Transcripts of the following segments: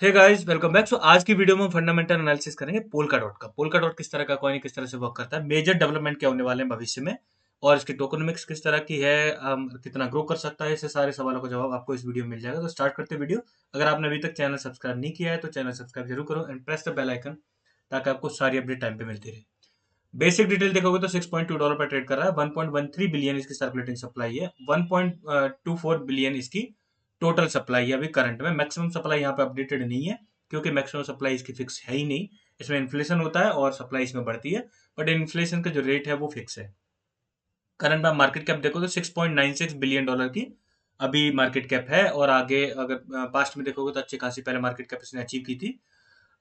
हे guys, welcome back. So आज की video में हम फंडामेंटल एनालिसिस करेंगे पोल्का डॉट का। पोल्का डॉट किस तरह का कॉइन है, किस तरह से वर्क करता है, मेजर डेवलपमेंट क्या होने वाले हैं भविष्य में, और इसकी टोकनोमिक्स किस तरह की है, कितना ग्रो कर सकता है। ऐसे सारे सवालों का जवाब आपको इस वीडियो में मिल जाएगा। तो स्टार्ट करते हैं वीडियो। अगर आपने अभी तक चैनल सब्सक्राइब नहीं किया है तो चैनल सब्सक्राइब जरूर करो and press the bell icon, ताकि आपको सारी अपडेट टाइम पे मिलती रहे। बेसिक डिटेल देखोगे तो $6.2 पर ट्रेड कर रहा है। 1.13 बिलियन इसकी सर्कुलेटिंग सप्लाई है। 1.24 बिलियन इसकी टोटल सप्लाई है अभी करंट में। मैक्सिमम सप्लाई यहाँ पे अपडेटेड नहीं है, क्योंकि मैक्सिमम सप्लाई इसकी फिक्स है ही नहीं। इसमें इन्फ्लेशन होता है और सप्लाई इसमें बढ़ती है, बट इन्फ्लेशन का जो रेट है वो फिक्स है। करंट में मार्केट कैप देखो तो $6.96 बिलियन की अभी मार्केट कैप है। और आगे अगर पास्ट में देखोगे तो अच्छी खासी पहले मार्केट कैप इसने अचीव की थी।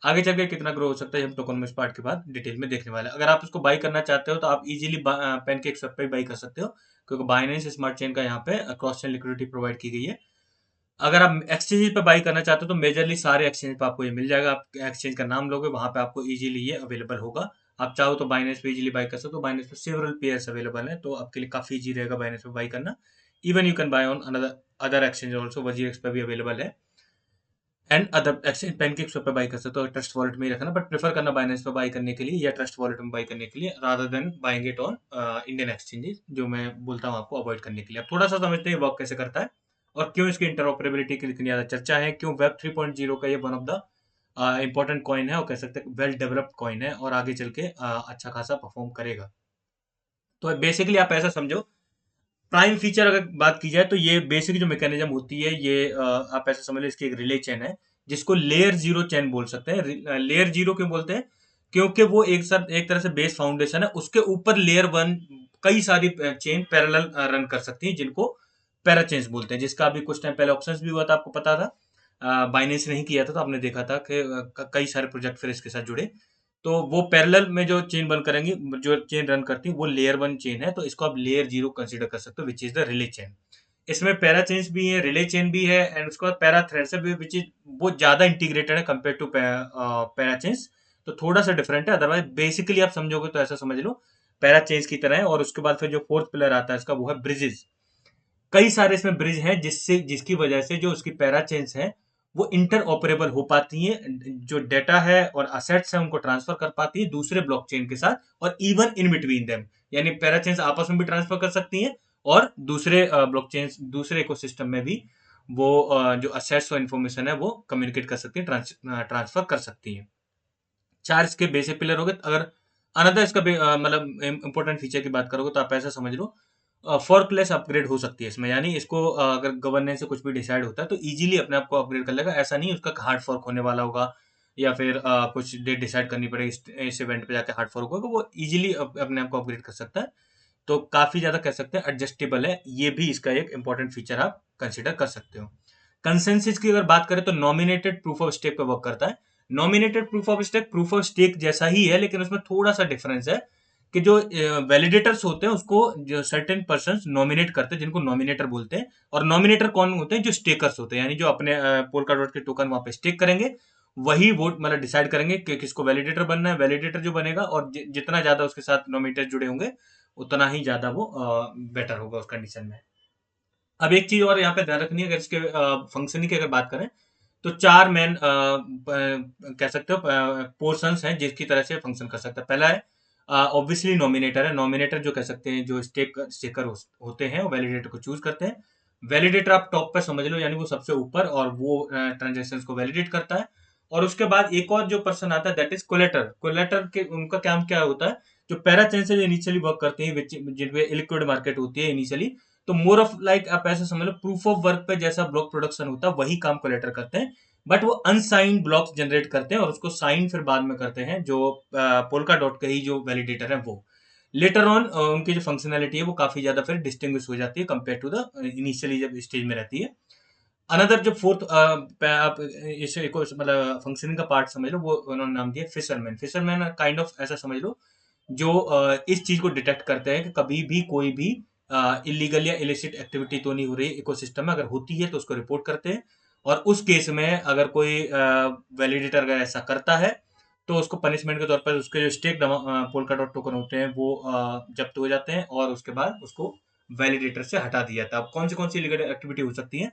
आगे चल के कितना ग्रो हो सकता है हम टोकन पार्ट के बाद डिटेल में देखने वाले हैं। अगर आप इसको बाई करना चाहते हो तो आप इजीली पैनकेक स्वैप पे बाई कर सकते हो, क्योंकि बाइनेंस स्मार्ट चेन का यहाँ पे क्रॉस चेन लिक्विडिटी प्रोवाइड की गई है। अगर आप एक्सचेंज पे बाई करना चाहते हो तो मेजरली सारे एक्सचेंज पे आपको ये मिल जाएगा। आप एक्सचेंज का नाम लोगे, वहां पे आपको इजीली ये अवेलेबल होगा। आप चाहो तो बाइनेंस पे इजीली बाई कर सकते हो। बाइनेंस पे सेवरल पेयर्स अवेलेबल है, तो आपके लिए काफी इजी रहेगा बाइनेंस पे बाई करना। Even you can buy on another other exchange also. WazirX पे भी अवेलेबल है एंड अदर एक्सचेंज। पैनकेक पे बाई कर सकते हो, ट्रस्ट वॉलेट में ही रखना, बट प्रेफर करना बाइनेंस पे बाई करने के लिए या ट्रस्ट वॉलेट में बाई करने के लिए, rather than buying it on Indian exchanges, जो मैं बोलता हूँ आपको अवॉइड करने के लिए। अब थोड़ा सा समझते हैं वर्क कैसे करता है और क्यों इसकी इंटरऑपरेबिलिटी की इतनी ज्यादा चर्चा है, क्यों वेब 3.0 का ये one of the important coin है और कह सकते हैं वेल डेवलप्ड कॉइन है और आगे चल के अच्छा खासा परफॉर्म करेगा। तो बेसिकली आप ऐसा समझो, प्राइम फीचर अगर बात की जाए तो ये बेसिक जो मैकेनिज्म होती है ये आप ऐसा समझ लो इसकी एक रिले चेन है, जिसको लेयर जीरो चेन बोल सकते हैं। लेयर जीरो क्यों बोलते हैं? क्योंकि वो एक तरह से बेस फाउंडेशन है, उसके ऊपर लेयर वन कई सारी चेन पैरेलल रन कर सकती हैं, जिनको पैरा चेन्स बोलते हैं। जिसका अभी कुछ टाइम पहले ऑप्शंस भी हुआ था, आपको पता था। बाइनेंस नहीं किया था तो आपने देखा था कि कई सारे प्रोजेक्ट फिर इसके साथ जुड़े। तो वो पैरेलल में जो चेन बन करेंगी, जो चेन रन करती है, वो लेयर वन चेन है, तो इसको आप लेयर जीरो कंसीडर कर सकते हो, which is the relay chain. इसमें पैरा चेन्स भी है, रिले चेन भी है, एंड उसके बाद पैरा थ्रेड्स है भी, विच इज वो ज्यादा इंटीग्रेटेड है कंपेयर टू पैरा चेन्स। तो थोड़ा सा डिफरेंट है, अदरवाइज बेसिकली आप समझोगे तो ऐसा समझ लो पैरा चेन्स की तरह है। और उसके बाद फिर जो फोर्थ पिलर आता है इसका, वो है ब्रिजेस। कई सारे इसमें ब्रिज हैं जिसकी वजह से जो उसकी पैरा चेन्स हैं वो इंटर ऑपरेबल हो पाती हैं, जो डेटा है और असेट्स है उनको ट्रांसफर कर पाती है दूसरे ब्लॉकचेन के साथ, और इवन इन बिटवीन देम। यानी पैरा चेन्स आपस में भी ट्रांसफर कर सकती हैं और दूसरे ब्लॉकचेन, दूसरे इकोसिस्टम में भी वो जो असेट्स और इन्फॉर्मेशन है वो कम्युनिकेट कर सकती है, ट्रांसफर कर सकती हैं। चार इसके बेसिक पिलर हो गए। अगर अनदर इसका मतलब इंपॉर्टेंट फीचर की बात करोगे तो आप ऐसा समझ लो, फॉर्कलेस अपग्रेड हो सकती है इसमें। यानी इसको अगर गवर्नेंस से कुछ भी डिसाइड होता है तो इजीली अपने आप को अपग्रेड कर लेगा। ऐसा नहीं उसका हार्ड फॉर्क होने वाला होगा, या फिर कुछ डेट डिसाइड करनी पड़ेगी इस इवेंट पे जाके हार्ड फॉर्क होगा। वो इजीली अपने आप को अपग्रेड कर सकता है। तो काफी ज्यादा कह सकते हैं एडजस्टेबल है। ये भी इसका एक इंपॉर्टेंट फीचर आप कंसिडर कर सकते हो। कंसेंसस की अगर बात करें तो नॉमिनेटेड प्रूफ ऑफ स्टेक पे वर्क करता है। नॉमिनेटेड प्रूफ ऑफ स्टेक जैसा ही है, लेकिन उसमें थोड़ा सा डिफरेंस है कि जो वैलिडेटर्स होते हैं उसको जो सर्टेन पर्सन नॉमिनेट करते हैं, जिनको नॉमिनेटर बोलते हैं। और नॉमिनेटर कौन होते हैं? जो स्टेकर्स होते हैं, यानी जो अपने पोलका डॉट के टोकन वहां पे स्टेक करेंगे, वही वोट मतलब डिसाइड करेंगे कि किसको वैलिडेटर बनना है। वैलिडेटर जो बनेगा और जितना ज्यादा उसके साथ नॉमिनेटर जुड़े होंगे, उतना ही ज्यादा वो बेटर होगा उस कंडीशन में। अब एक चीज और यहाँ पे ध्यान रखनी है, अगर इसके फंक्शनिंग की अगर बात करें तो चार मेन कह सकते हो पोर्शंस हैं जिसकी तरह से फंक्शन कर सकता है। पहला है ऑब्वियसली नॉमिनेटर है। नॉमिनेटर जो कह सकते हैं जो स्टेकर होते हैं वो वैलिडेटर को चूज करते हैं। वैलिडेटर आप टॉप पे समझ लो, यानी वो सबसे ऊपर, और वो ट्रांजेक्शन को वैलिडेट करता है। और उसके बाद एक और जो पर्सन आता है, दैट इज कोलेटर। कोलेटर के उनका काम क्या होता है? जो पैराचेन से इनिशियली वर्क करते हैं, जिनपे लिक्विड मार्केट होती है इनिशियली, तो मोर ऑफ लाइक आप ऐसे समझ लो प्रूफ ऑफ वर्क पे जैसा ब्लॉक प्रोडक्शन होता है वही काम कोलेटर करते हैं। बट वो अनसाइंड ब्लॉक्स जनरेट करते हैं और उसको साइन फिर बाद में करते हैं जो पोल्का डॉट के ही जो वैलिडेटर है वो। लेटर ऑन उनकी जो फंक्शनैलिटी है वो काफी ज्यादा फिर डिस्टिंग्विश हो जाती है कंपेयर टू द इनिशियली जब स्टेज में रहती है। अनदर जो फोर्थ आप इसे एक मतलब फंक्शनिंग का पार्ट समझ लो, वो उन्होंने नाम दिया फिशरमैन। फिशरमैन काइंड ऑफ ऐसा समझ लो जो इस चीज को डिटेक्ट करते हैं कि कभी भी कोई भी इलीगल या इलिसिट एक्टिविटी तो नहीं हो रही इकोसिस्टम में। अगर होती है तो उसको रिपोर्ट करते हैं, और उस केस में अगर कोई वैलिडेटर अगर ऐसा करता है तो उसको पनिशमेंट के तौर पर उसके जो स्टेक पोल्का डॉट टोकन होते हैं वो जब्त हो जाते हैं, और उसके बाद उसको वैलिडेटर से हटा दिया जाता है। अब कौन सी इलीगल एक्टिविटी हो सकती है?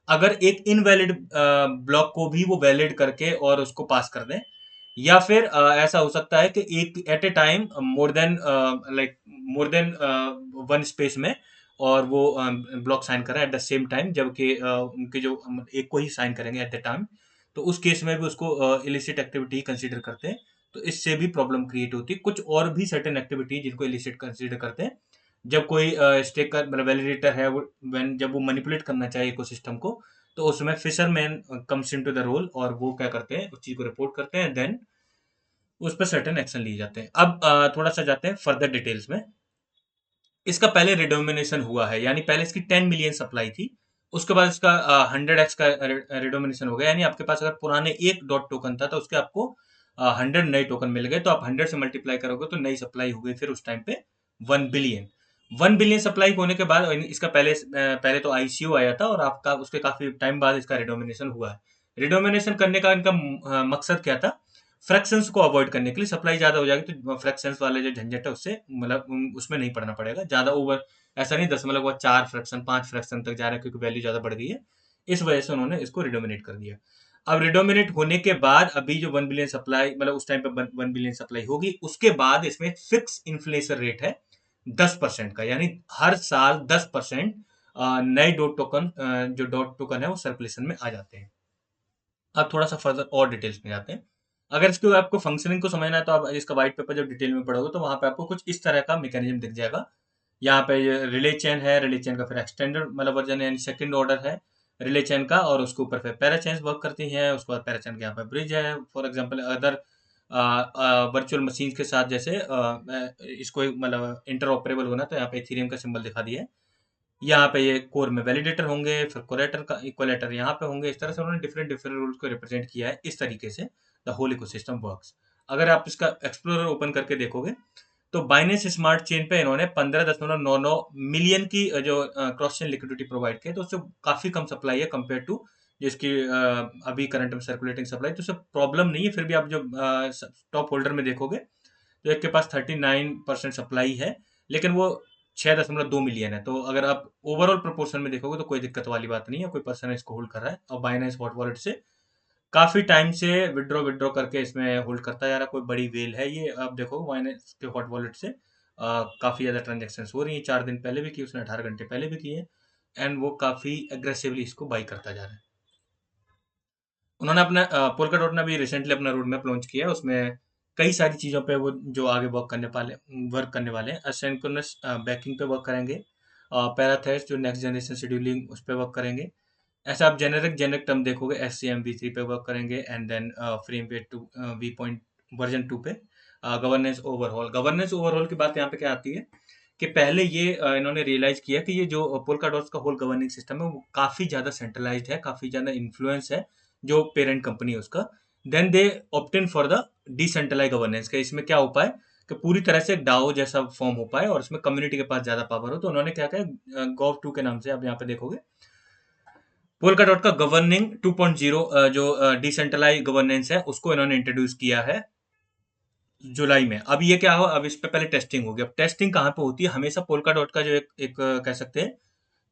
अगर एक इनवैलिड ब्लॉक को भी वो वैलिड करके और उसको पास कर दें, या फिर ऐसा हो सकता है कि एक at a time more than like more than one space में, और वो ब्लॉक साइन करें एट द सेम टाइम, जबकि उनके जो एक को ही साइन करेंगे एट द टाइम, तो उस केस में भी उसको इलिसिट एक्टिविटी कंसीडर करते हैं। तो इससे भी प्रॉब्लम क्रिएट होती है। कुछ और भी सर्टेन एक्टिविटी जिनको इलिसिट कंसीडर करते हैं, जब कोई स्टेकर मतलब वैलिडेटर है, वो जब वो मैनिपुलेट करना चाहिए इकोसिस्टम को, तो उसमें fisherman comes into the role, और वो क्या करते हैं, उस चीज को रिपोर्ट करते हैं, देन उस पर सर्टेन एक्शन लिए जाते हैं। अब थोड़ा सा जाते हैं फर्दर डिटेल्स में। इसका पहले रिडोमिनेशन हुआ है, यानी पहले इसकी 10 मिलियन सप्लाई थी, उसके बाद इसका 100x का रिडोमिनेशन हो गया, यानी आपके पास अगर पुराने एक डॉट टोकन था तो उसके आपको 100 नए टोकन मिल गए, तो आप 100 से मल्टीप्लाई करोगे तो नई सप्लाई हो गई फिर उस टाइम पे 1 बिलियन। 1 बिलियन सप्लाई होने के बाद इसका पहले तो आईसीओ आया था, और आपका उसके काफी टाइम बाद इसका रिडोमिनेशन हुआ है। रिडोमिनेशन करने का इनका मकसद क्या था? फ्रैक्शंस को अवॉइड करने के लिए। सप्लाई ज्यादा हो जाएगी तो फ्रैक्शंस वाले जो झंझट है उससे मतलब उसमें नहीं पड़ना पड़ेगा ज्यादा ओवर। ऐसा नहीं 10,4 फ्रैक्शन 5 फ्रैक्शन तक जा रहा है क्योंकि वैल्यू ज्यादा बढ़ गई है, इस वजह से उन्होंने इसको रिडोमिनेट कर दिया। अब रिडोमिनेट होने के बाद अभी जो 1 बिलियन सप्लाई मतलब उस टाइम पे 1 बिलियन सप्लाई होगी, उसके बाद इसमें फिक्स इन्फ्लेशन रेट है 10% का, यानी हर साल 10% नए डॉट टोकन जो डॉट टोकन है वो सर्कुलेशन में आ जाते हैं। अब थोड़ा सा फर्दर और डिटेल्स में जाते हैं। अगर इसके आपको फंक्शनिंग को समझना है तो आप इसका व्हाइट पेपर जब डिटेल में पढ़ोगे तो वहां पे आपको कुछ इस तरह का मैकेनिज्म दिख जाएगा। यहाँ पे ये रिले चेन है, रिले चेन का फिर एक्सटेंडेड मतलब वर्जन है, यानी सेकंड ऑर्डर है रिले चेन का, और उसके ऊपर फिर पैरा चेन्स वर्क करती हैं। उसके बाद पैरा चेन के यहाँ पे ब्रिज है, for example other virtual machine के साथ, जैसे इसको मतलब इंटरऑपरेबल होना, तो यहाँ पे इथेरियम का सिंबल दिखा दिया है। यहाँ पे ये कोर में वैलिडेटर होंगे, फिर कोलेटर का इक्वलेटर यहाँ पे होंगे। इस तरह से उन्होंने डिफरेंट डिफरेंट रूल्स को रिप्रेजेंट किया है। इस तरीके से द होल इकोसिस्टम वर्क्स। अगर आप इसका एक्सप्लोरर ओपन करके देखोगे तो बाइनेंस स्मार्ट चेन पे इन्होंने 15.99 मिलियन की जो क्रॉस चेन लिक्विडिटी प्रोवाइड की है, तो उससे काफी कम सप्लाई है कंपेयर टू जिसकी अभी करंट में सर्कुलेटिंग सप्लाई, तो उससे प्रॉब्लम नहीं है। फिर भी आप जो टॉप होल्डर में देखोगे तो एक के पास 39% सप्लाई है, लेकिन वो 6.2 मिलियन है। तो अगर आप ओवरऑल प्रोपोर्शन में देखोगे तो कोई दिक्कत वाली बात नहीं है, कोई पर्सन इसको होल्ड कर रहा है और बाइनेंस हॉट वॉलेट से काफी टाइम से विड्रॉ विड्रॉ करके इसमें होल्ड करता जा रहा है। कोई बड़ी वेल है ये, आप देखो बाइनेंस के हॉट वॉलेट से काफी ज्यादा ट्रांजेक्शन हो रही है। 4 दिन पहले भी की उसने, 18 घंटे पहले भी की है, एंड वो काफी एग्रेसिवली इसको बाई करता जा रहा है। उन्होंने अपना पोल्का डॉट ने भी रिसेंटली अपना रोड मैप लॉन्च किया है, उसमें कई सारी चीज़ों पे वो जो आगे वर्क करने वाले हैं। असिंक्रोनस बैकिंग पे वर्क करेंगे, पैराथेड्स जो नेक्स्ट जनरेशन शेड्यूलिंग उस पर वर्क करेंगे। ऐसा आप जेनेरिक टर्म देखोगे, S C M V three पे वर्क करेंगे, एंड देन फ्रेम पे टू वी पॉइंट वर्जन 2 पे। गवर्नेंस ओवरऑल की बात यहाँ पे क्या आती है कि पहले ये इन्होंने रियलाइज किया कि ये जो पोल्का डॉट्स का होल गवर्निंग सिस्टम है वो काफ़ी ज़्यादा सेंट्रलाइज्ड है, काफ़ी ज़्यादा इन्फ्लुएंस है जो पेरेंट कंपनी है उसका। Then they opted for the decentralise governance का। इसमें क्या हो पाए कि पूरी तरह से डाओ जैसा फॉर्म हो पाए और उसमें कम्युनिटी के पास ज़्यादा पावर हो। तो उन्होंने क्या किया, गॉव 2 के नाम से आप यहाँ पे देखोगे पोल्का डॉट का गवर्निंग 2.0 जो डिसेंट्रलाइज गवर्नेंस है उसको इन्होंने इंट्रोड्यूस किया है जुलाई में। अब ये क्या हो, अब इस पे पहले टेस्टिंग होगी। अब टेस्टिंग कहाँ पे होती है? हमेशा पोल्का डॉट का जो एक कह सकते हैं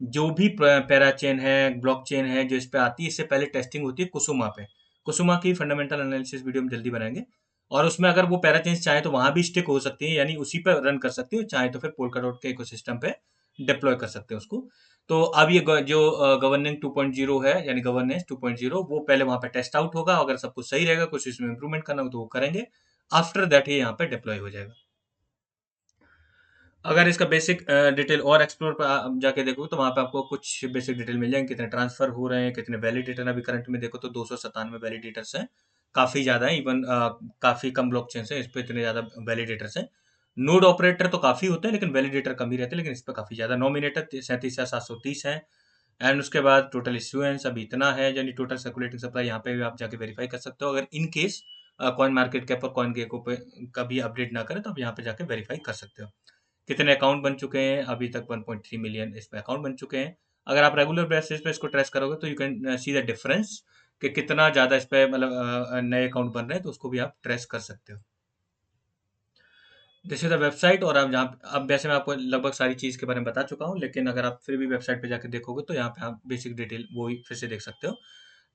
जो भी पैरा चेन है, ब्लॉक चेन है जो इस पे आती है, इससे पहले टेस्टिंग होती है कुसुमा पे। कुसुमा की फंडामेंटल एनालिसिस वीडियो हम जल्दी बनाएंगे, और उसमें अगर वो पैरा चेन्स चाहे तो वहां भी स्टिक हो सकती है, यानी उसी पे रन कर सकती है, चाहे तो फिर पोल्का डॉट के इकोसिस्टम पे डिप्लॉय कर सकते हैं उसको। तो अब ये जो गवर्निंग 2.0 है, यानी गवर्नेंस 2.0, वो पहले वहां पे टेस्ट आउट होगा। अगर सब कुछ सही रहेगा, कुछ इसमें इंप्रूवमेंट करना हो तो वो करेंगे। आफ्टर दैट ये यहाँ पे डिप्लॉय हो जाएगा। अगर इसका बेसिक डिटेल और एक्सप्लोर पर जाके देखो तो वहाँ पे आपको कुछ बेसिक डिटेल मिल जाएंगे, कितने ट्रांसफर हो रहे हैं, कितने वैलिडेटर। अभी करंट में देखो तो 297 वैलिडेटर्स हैं, काफ़ी ज़्यादा है। इवन काफ़ी कम ब्लॉक चेन है इस पर इतने ज़्यादा वैलिडेटर्स हैं। नोड ऑपरेटर तो काफ़ी होते हैं लेकिन वैलिडेटर कम ही रहते हैं, लेकिन इस पर काफ़ी ज़्यादा। नॉमिनेटर 37,730 है। एंड उसके बाद टोटल इश्यूएंस अभी इतना है, यानी टोटल सर्कुलेटिंग सप्लाई यहाँ पे भी आप जाके वेरीफाई कर सकते हो। अगर in case coin market cap और कॉइन गेको पे कभी अपडेट ना करें तो आप यहाँ पे जाके वेरीफाई कर सकते हो। कितने अकाउंट बन चुके हैं? अभी तक 1.3 मिलियन इस पे अकाउंट बन चुके हैं। अगर आप रेगुलर बेसिस पे इसको ट्रेस करोगे तो you can see the difference कि कितना ज़्यादा इस पे मतलब नए अकाउंट बन रहे हैं, तो उसको भी आप ट्रेस कर सकते हो। This is the website. और आप जहाँ अब वैसे मैं आपको लगभग सारी चीज़ के बारे में बता चुका हूँ, लेकिन अगर आप फिर भी वेबसाइट पे जाकर देखोगे तो यहाँ पे आप बेसिक डिटेल वो ही फिर से देख सकते हो।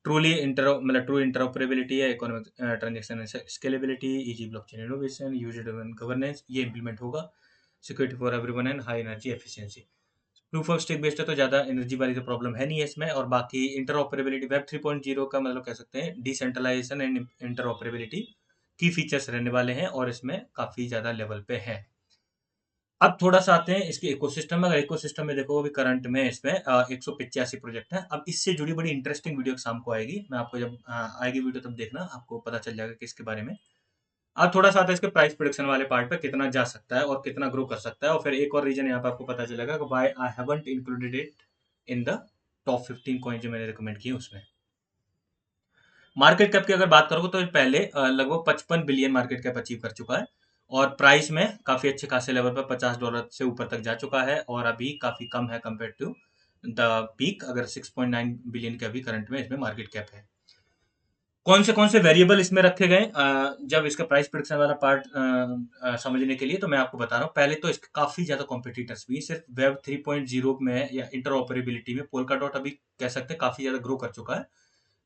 ट्रूली इंटर मतलब ट्रू इंटरऑपरेबिलिटी है, economic transaction scalability, easy blockchain innovation, user driven governance, ये इंप्लीमेंट होगा। Security for everyone and high energy efficiency. Proof of stake based है तो ज़्यादा एनर्जी वाली तो प्रॉब्लम है नहीं है इसमें। और बाकी इंटरऑपरेबिलिटी वेब 3.0 का मतलब कह सकते हैं डिसेंट्रलाइजेशन एंड इंटरऑपरेबिलिटी की फीचर्स रहने वाले हैं और इसमें काफ़ी ज़्यादा लेवल पे है। अब थोड़ा सा आते हैं इसके इकोसिस्टम में। अगर इकोसिस्टम में देखो, अभी करंट में इसमें 185 प्रोजेक्ट हैं। अब इससे जुड़ी बड़ी इंटरेस्टिंग वीडियो शाम को आएगी, मैं आपको जब आएगी वीडियो तब देखना, आपको पता चल जाएगा कि इसके बारे में। अब थोड़ा सा आता है इसके प्राइस प्रोडिक्शन वाले पार्ट पे, कितना जा सकता है और कितना ग्रो कर सकता है। और फिर एक और रीजन यहाँ पे आपको पता चलेगा कि why I haven't included it in the top 15 coin जो मैंने रिकमेंड किए उसमें। मार्केट कैप की अगर बात करोगे तो ये पहले लगभग 55 बिलियन मार्केट कैप अचीव कर चुका है। और प्राइस में काफी अच्छे खासे लेवल पर $50 से ऊपर तक जा चुका है, और अभी काफी कम है कंपेयर टू द पीक। अगर 6.9 बिलियन के अभी करंट में इसमें मार्केट कैप है। कौन से वेरिएबल इसमें रखे गए जब इसका प्राइस प्रिडिक्शन वाला पार्ट समझने के लिए, तो मैं आपको बता रहा हूँ। पहले तो इसके काफी ज्यादा कॉम्पिटिटर्स भी, सिर्फ वेब 3.0 में या इंटरऑपरेबिलिटी में पोल्का डॉट अभी कह सकते हैं काफी ज्यादा ग्रो कर चुका है।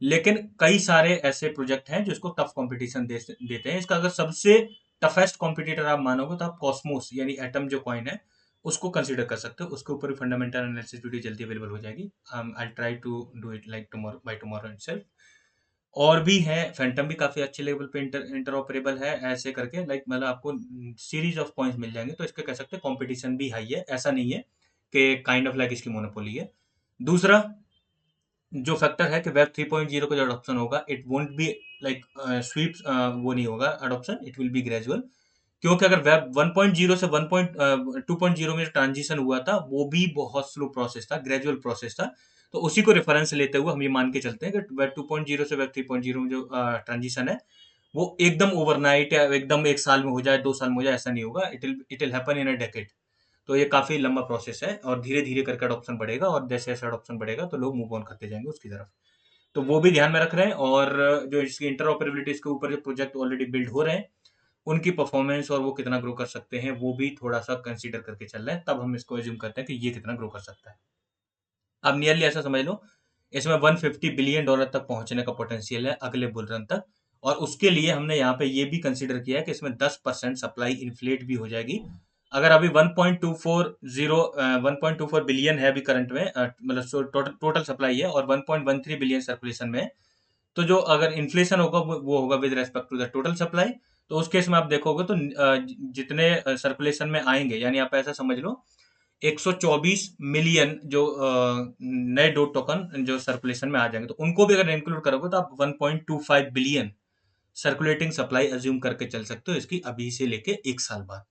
लेकिन कई सारे ऐसे प्रोजेक्ट हैं जो इसको टफ कंपटीशन देते हैं। इसका अगर सबसे टफेस्ट कॉम्पिटिटर आप मानोगे तो आप कॉस्मोस यानी एटम जो कॉइन है उसको कंसीडर कर सकते हो। उसके ऊपर भी फंडामेंटल एनालिसिस वीडियो जल्दी अवेलेबल हो जाएगी। I try to do it like tomorrow by tomorrow itself. और भी है, फैंटम भी काफी अच्छे लेवल पे इंटरऑपरेबल है, ऐसे करके लाइक मतलब आपको सीरीज ऑफ कॉइन्स मिल जाएंगे। तो इसके कह सकते हैं कंपटीशन भी हाई है, ऐसा नहीं है कि काइंड ऑफ लाइक इसकी मोनोपोली है। दूसरा जो फैक्टर है कि वेब 3.0 का जो अडॉप्शन होगा, it won't be like sweep, वो नहीं होगा adoption, it will be gradual. क्योंकि अगर वेब 1.0 से 2.0 में जो ट्रांजिशन हुआ था वो भी बहुत स्लो प्रोसेस था, ग्रेजुअल प्रोसेस था। तो उसी को रेफरेंस लेते हुए हम ये मान के चलते हैं कि वेब 2.0 से वेब 3.0 में जो ट्रांजिशन है वो एकदम ओवरनाइट या एकदम एक साल में हो जाए, 2 साल में हो जाए, ऐसा नहीं होगा। It will happen in a decade. तो ये काफी लंबा प्रोसेस है और धीरे धीरे करके अडॉप्शन बढ़ेगा, और जैसे जैसे अडॉप्शन बढ़ेगा तो लोग मूव ऑन करते जाएंगे उसकी तरफ। तो वो भी ध्यान में रख रहे हैं। और जो इसकी इंटरऑपरेबिलिटी के ऊपर जो प्रोजेक्ट ऑलरेडी बिल्ड हो रहे हैं उनकी परफॉर्मेंस और वो कितना ग्रो कर सकते हैं वो भी थोड़ा सा कंसीडर करके चल रहे हैं, तब हम इसको एज्यूम करते हैं कि ये कितना ग्रो कर सकता है। अब नियरली ऐसा समझ लो, इसमें $150 बिलियन तक पहुंचने का पोटेंशियल है अगले बुल रन तक। और उसके लिए हमने यहाँ पे ये भी कंसीडर किया है कि इसमें 10% सप्लाई इन्फ्लेट भी हो जाएगी। अगर अभी 1.24 बिलियन है अभी करंट में, मतलब टोटल सप्लाई है, और 1.13 बिलियन सर्कुलेशन में है। तो जो अगर इन्फ्लेशन होगा वो होगा with respect to the total supply. तो उस केस में आप देखोगे तो जितने सर्कुलेशन में आएंगे, यानी आप ऐसा समझ लो 124 मिलियन जो नए डोट टोकन जो सर्कुलेशन में आ जाएंगे, तो उनको भी अगर इंक्लूड करोगे तो आप 1.25 बिलियन सर्कुलेटिंग सप्लाई अज्यूम करके चल सकते हो इसकी, अभी से लेके एक साल बाद।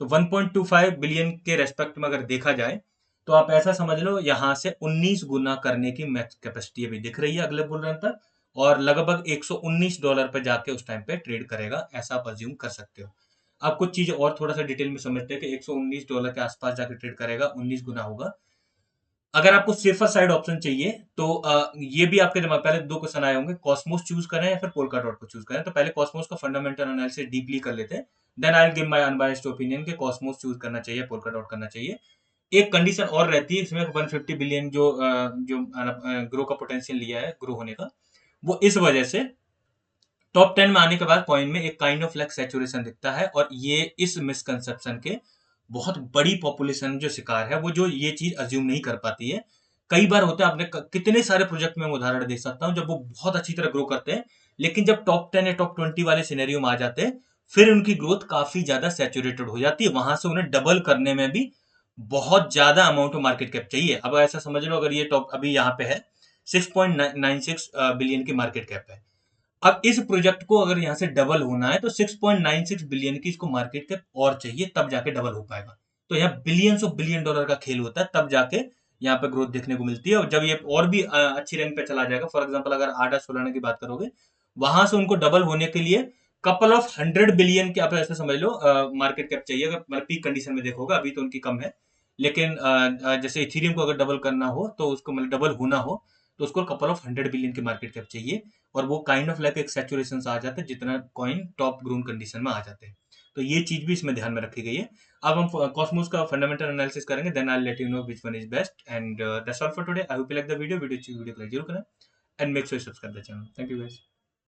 तो 1.25 बिलियन के रेस्पेक्ट में अगर देखा जाए तो आप ऐसा समझ लो यहाँ से 19 गुना करने की मैक्स कैपेसिटी अभी दिख रही है अगले बुल रन तक। और लगभग $119 पे जाके उस टाइम पे ट्रेड करेगा, ऐसा आप अज्यूम कर सकते हो। अब कुछ चीज और थोड़ा सा डिटेल में समझते हैं कि $119 के आसपास जाके ट्रेड करेगा, 19 गुना होगा। अगर आपको सेफर साइड ऑप्शन चाहिए तो ये भी आपके दिमाग पहले दो क्वेश्चन आए होंगे, कॉस्मोस चूज करें या फिर पोल्का डॉट को चूज करें। तो पहले कॉस्मोस का फंडामेंटल एनालिसिस डीपली कर लेते हैं, then I will give my unbiased opinion कि कॉस्मोस चूज करना चाहिए, पोल्का डॉट करना चाहिए। एक कंडीशन और रहती है इसमें, 150 बिलियन जो ग्रो का पोटेंशियल लिया है ग्रो होने का, वो इस वजह से टॉप 10 में आने के बाद कॉइन में एक काइंड ऑफ लाइक सैचुरेशन दिखता है। और ये इस मिसकंसेप्शन के बहुत बड़ी पॉपुलेशन जो शिकार है, वो जो ये चीज अज्यूम नहीं कर पाती है। कई बार होता है, आपने कितने सारे प्रोजेक्ट में उदाहरण दे सकता हूँ जब वो बहुत अच्छी तरह ग्रो करते हैं, लेकिन जब टॉप 10 या टॉप 20 वाले सिनेरियो में आ जाते हैं फिर उनकी ग्रोथ काफी ज्यादा सैचुरेटेड हो जाती है। वहां से उन्हें डबल करने में भी बहुत ज्यादा अमाउंट ऑफ मार्केट कैप चाहिए। अब ऐसा समझ लो, अगर ये टॉप अभी यहाँ पे है 6.96 बिलियन की मार्केट कैप है। अब इस प्रोजेक्ट को अगर यहाँ से डबल होना है तो 6.96 बिलियन की इसको मार्केट कैप और चाहिए, तब जाके डबल हो पाएगा। तो यहाँ बिलियंस ऑफ बिलियन डॉलर का खेल होता है, तब जाके यहाँ पे ग्रोथ देखने को मिलती है। और जब ये और भी अच्छी रैंक पे चला जाएगा, फॉर एग्जांपल अगर आडा सोलाना की बात करोगे, वहां से उनको डबल होने के लिए कपल ऑफ 100 बिलियन के आप ऐसे समझ लो मार्केट कैप चाहिए। अगर मतलब पीक कंडीशन में देखोगे अभी तो उनकी कम है, लेकिन जैसे इथेरियम को अगर डबल करना हो तो उसको मतलब डबल होना हो तो उसको कपल ऑफ 100 बिलियन की मार्केट कैप चाहिए। और वो काइंड ऑफ लाइक एक सैचुरेशन आ जाते हैं जितना कॉइन टॉप ग्रोन कंडीशन में आ जाते हैं। तो ये चीज भी इसमें ध्यान में रखी गई है। अब हम कॉस्मोस का फंडामेंटल एनालिसिस करेंगे, then I let you know which one is best. And that's all for today. I hope you like the video. Video अच्छी वीडियो को लाइक जरूर करें and make sure subscribe the channel. Thank you guys.